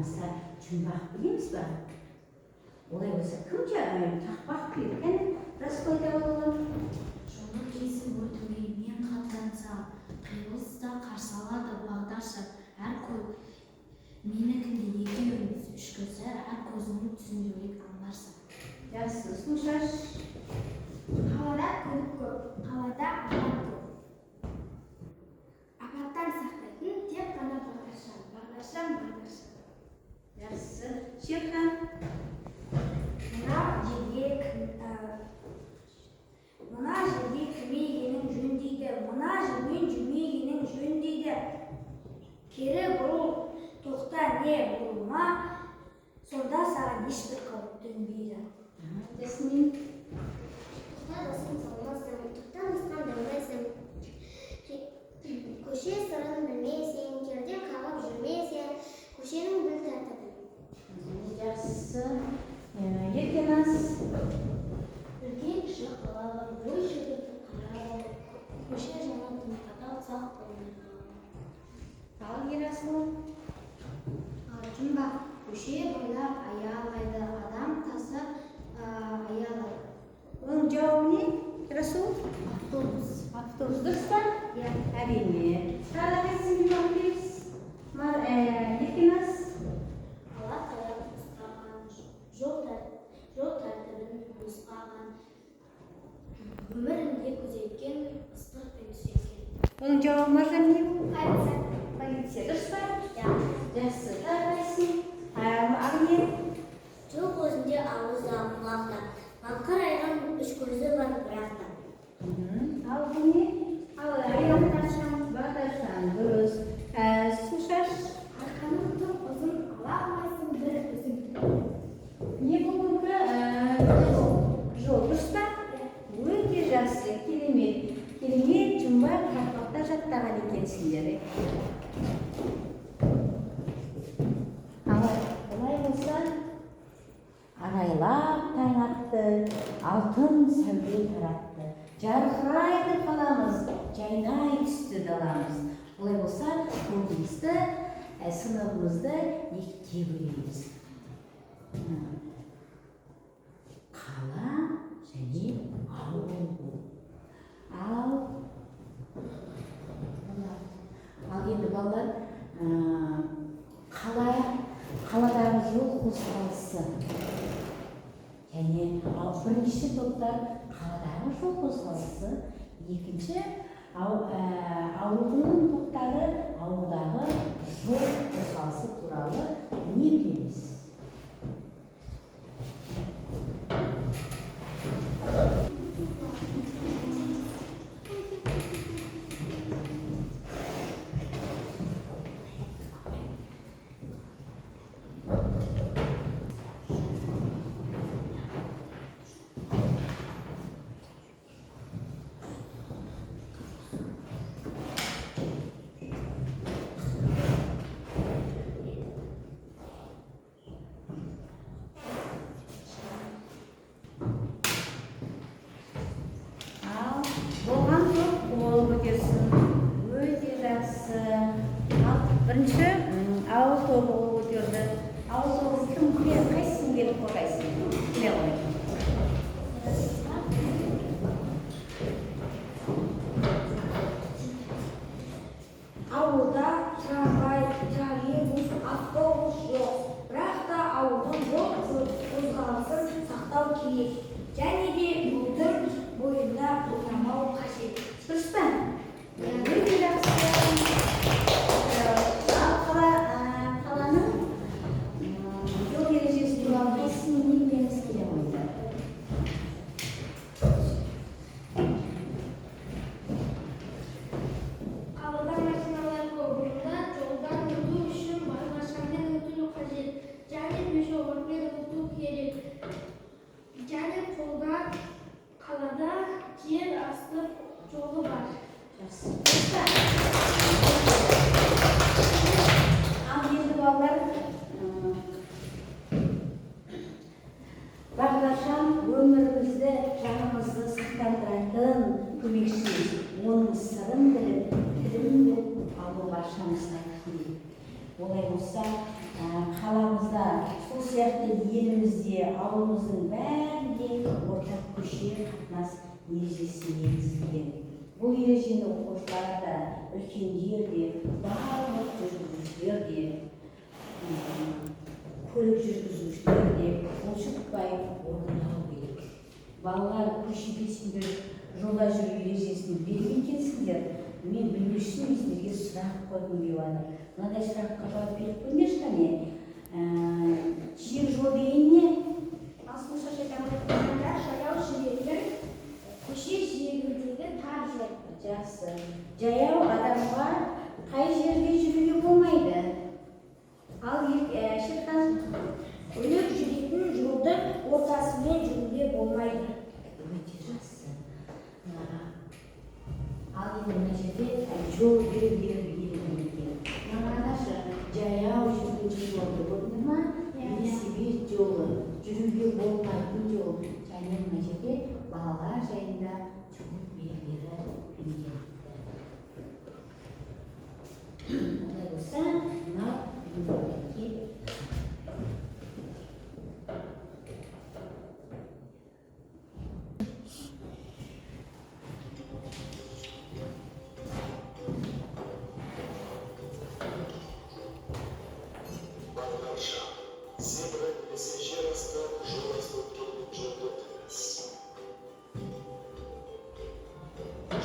болмаса жұмбақ білеміз ба? Олай болса кім тақпақ біледі екен? Рас қойда болған. Жолы кесіп өтуге мен қатырынса, қиылыста қарсы алады бағдаршы. Әр менікінде екеуіміз үшкізі, әр көзіңнің түсіндірек аңдарсың. Жақсы, слушаш. Қалада көлік көп, қалада апат көп. Апаттан сақтайтын тек қана бағдаршам, бағдаршам, бағдаршам. Жақсы, Шерхан. Мына жерге кірмегенің жөн дейді, мына жермен жүрмегенің жөн дейді. Кері бұрыл, тоқта не бұрылма, сонда саған ешбір қауіп төнбейді. Жасмин. Тоқта досың салмасың, тоқта нұсқан дамайсың. Көше сырын білмейсің, керден қағып жүрмейсің, көшенің гүл тартады. Жақсы. Еркенас. Үлкен кіші қалалы, ой жігіті қаралы, көше жанатын қатал сақ болмайды. Ал Ерасыл. Жұмбақ, көше бойлап аялайды, адам тасы аялайды. Оның жауабы не? Ерасыл? Автобус. Автобус дұрыс па? Иә, әрине. Тағы қайсысын жауап береміз? Еркенас. Ала таяқ ұстаған, жол тәртібін нұсқаған, өмірінде күзеткен ыстық пен сүйген. Оның жауабы Маржан не? Полиция. Полиция дұрыс па? Жақсы. Тағы қайсысын? Ағне? Жол көзінде ауызда құлақта, баңқырайған үш көзі бар бірақта. Ал бұл не? Бағдаршам дұрыс. Слушаш? Арқаның тым ұзын, ала алмайсың бір өзің. Не бүгінгі жол дұрыс па? Өте жақсы, керемет. Керемет жұмбақ тақпақта жаттаған екенсіңдер. Олай болса, арайлап таң атты, алтын сәуле таратты. Жарқырайды қаламыз, жайнай түсті даламыз. Олай болса, қолымызды, сыныбымызды екіге бөлеміз. Қала және ауыл. Ал енді балалар, қаладағы жол қозғалысы. Және бірінші топтар қаладағы жол қозғалысы, екінші ауылдың топтары ауылдағы жол қозғалысы туралы не білеміз? Бірінші ауыл тобы өтерді. Ауыл тобы кім келеді? Қайсысын келіп қорғайсың? Келе ғой. Ауылда трамвай, троллейбус, автобус жоқ. Бірақ та ауылдың жол қозғалысын сақтау керек. Және де бұлдыр бойында ойнамау қажет. Дұрыс па? Өте жақсы. Қаланың жол ережесі туралы қайсысын не білеміз келе қойды? Қалада машиналар көп, онда жолдан өту үшін бағдаршаммен өту қажет. Және пешеходпен өту керек. Және қолда қалада жер асты жолы бар. ауылымыздың бәрінде ортақ көше қатынас ережесі енгізілген. Бұл ережені оқушылар да, үлкендер де, барлық жүргізушілер де, көлік жүргізушілер де бұлжытпай орындау керек. Балалар көшеде сендер жолда жүру ережесін берген екенсіңдер. Мен білмеу үшін сіздерге сұрақ қойғым келіп жатыр. Мынадай сұраққа жауап беріп қойыңдаршы қане. Жиек жол деген не? Асылша айтқанда жаяу жүретін көше жиегіндегі тар жол. Жақсы. Жаяу адамға қай жерде жүруге болмайды? Ал Шерхан, көлік жүретін жолдың ортасымен жүруге болмайды. өте жақсы. Ал енді мына жерде жол белгілері белгіленген. Мына қарашы, жаяу жүргінші жолды көрдіңдер ма? Велосипед жолы, жүруге болмайтын жол. Және мына жерде балалар жайында жол белгілері белгіленді. Олай болса, мына белгілерге Зебра немесе жер асты жол асфальтталған жолды өтіңіз.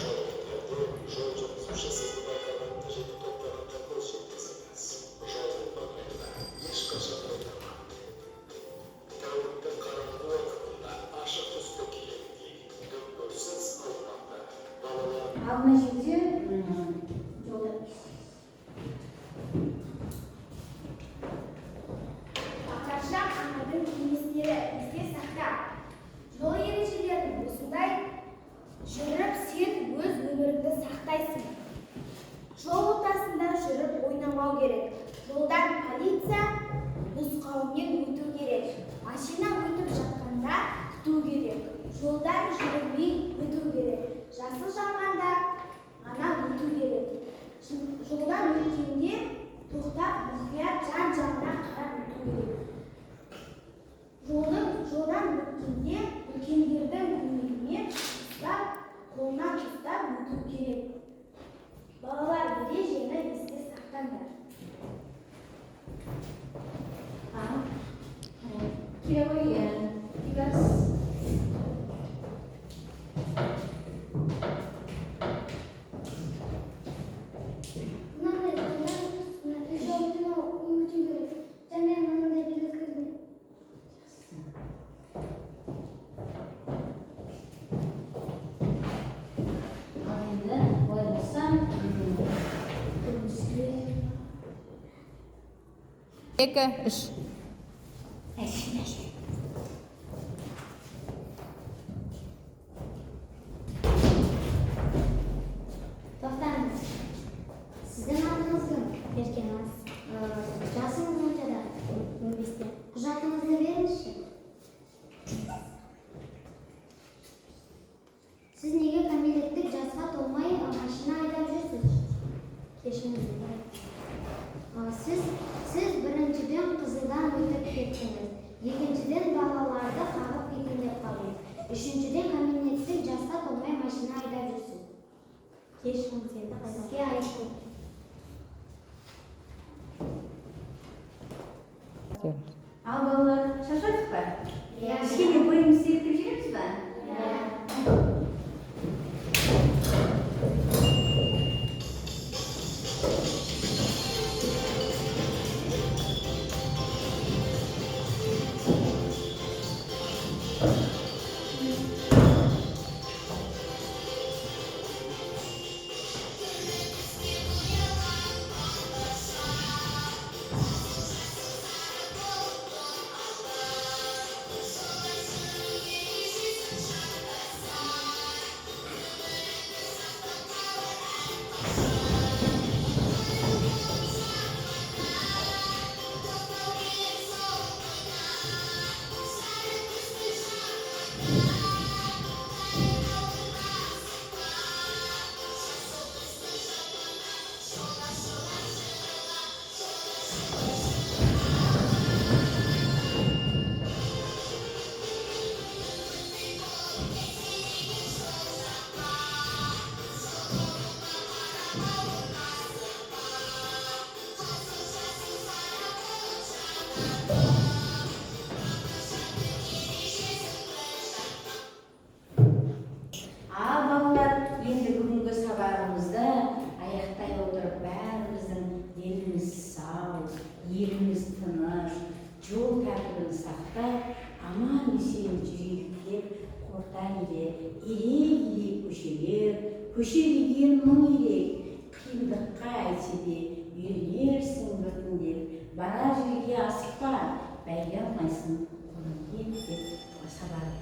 Жол өткелде жол жүргізушісі байқаған қажетті тоқтағанда көз жеткізіңіз. Жолдың маңайына ешқашан ойнамаңыз. Тәуліктің қараңғы уақытында ашық түсті киім киіп, дөңгөксіз аумақта балалар ал мына жерде жолда Аташа ананың кеңестері есте сақта. Жол ережелерін осындай жүріп сен өз өміріңді сақтайсың. Жол ортасында жүріп ойнамау керек. Жолдан полиция нұсқауымен өту керек. Машина өтіп жатқанда күту керек. Жолдан жүрмей өту керек. Жасыл жанғанда ғана өту керек. Жолдан өткенде тоқтап мұқият жан-жағына қарап өту керек. Жолдан өткенде үлкендердің көмегімен ұстап, қолынан ұстап өту керек. Балалар ережені есте сақтаңдар. Кировоен, Игас. Ал енді олай болса, екі, үш. Тоқтаңыз. Сіздің атыңыз кім? Еркеназ. Жасыңыз қаншада? 15-те. Құжатыңызды беріңізші. Сіз неге кәмелеттік жасқа толмай машина айдап жүрсіз? Кешіңіз. Сіз біріншіден қызылдан өтіп кеттіңіз. Екіншіден балаларды қағып кетіндеп қалдыңыз. Үшіншіден кәмелеттік жасқа толмай машина айдап жүрсіз. Кешіңіз енді сізге айыппұл. ал балалар шаршадық па? Иә. Кішкене бойымызды серпіп жүреміз ба? жерде ирек көшелер, көше деген мың ирек, қиындыққа әйтсе де үйренерсің біртіндеп, барар жерге асықпа, бәйге алмайсың қолың деп баса барды.